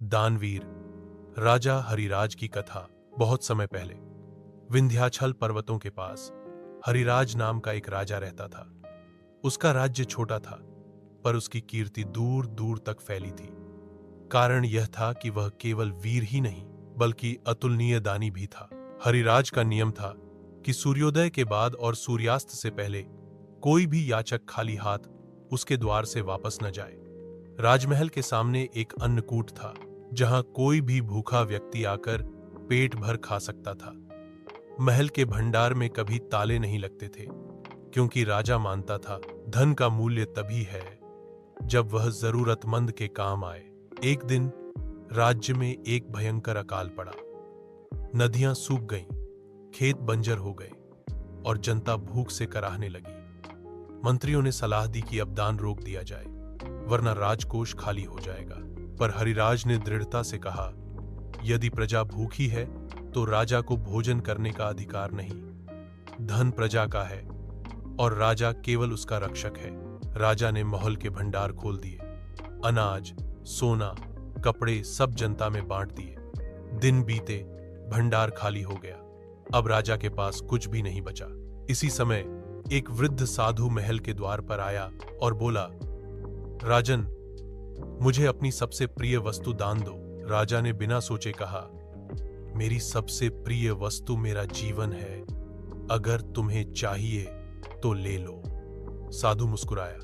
दानवीर राजा हरिराज की कथा। बहुत समय पहले विंध्याचल पर्वतों के पास हरिराज नाम का एक राजा रहता था। उसका राज्य छोटा था, पर उसकी कीर्ति दूर दूर तक फैली थी। कारण यह था कि वह केवल वीर ही नहीं, बल्कि अतुलनीय दानी भी था। हरिराज का नियम था कि सूर्योदय के बाद और सूर्यास्त से पहले कोई भी याचक खाली हाथ उसके द्वार से वापस न जाए। राजमहल के सामने एक अन्नकूट था, जहां कोई भी भूखा व्यक्ति आकर पेट भर खा सकता था। महल के भंडार में कभी ताले नहीं लगते थे, क्योंकि राजा मानता था धन का मूल्य तभी है जब वह जरूरतमंद के काम आए। एक दिन राज्य में एक भयंकर अकाल पड़ा। नदियां सूख गईं, खेत बंजर हो गए और जनता भूख से कराहने लगी। मंत्रियों ने सलाह दी कि अब दान रोक दिया जाए, वरना राजकोष खाली हो जाएगा। पर हरिराज ने दृढ़ता से कहा, यदि प्रजा भूखी है तो राजा को भोजन करने का अधिकार नहीं। धन प्रजा का है और राजा केवल उसका रक्षक है। राजा ने महल के भंडार खोल दिए। अनाज, सोना, कपड़े सब जनता में बांट दिए। दिन बीते, भंडार खाली हो गया। अब राजा के पास कुछ भी नहीं बचा। इसी समय एक वृद्ध साधु महल के द्वार पर आया और बोला, राजन, मुझे अपनी सबसे प्रिय वस्तु दान दो। राजा ने बिना सोचे कहा, मेरी सबसे प्रिय वस्तु मेरा जीवन है। अगर तुम्हें चाहिए तो ले लो। साधु मुस्कुराया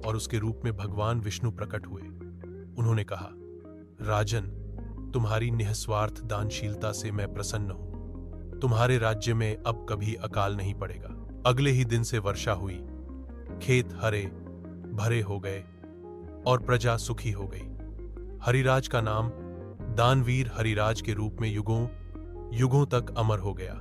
और उसके रूप में भगवान विष्णु प्रकट हुए। उन्होंने कहा, राजन, तुम्हारी निस्वार्थ दानशीलता से मैं प्रसन्न हूं। तुम्हारे राज्य में अब कभी अकाल नहीं पड़ेगा। अगले ही दिन से वर्षा हुई, खेत हरे भरे हो गए और प्रजा सुखी हो गई। हरिराज का नाम दानवीर हरिराज के रूप में युगों युगों तक अमर हो गया।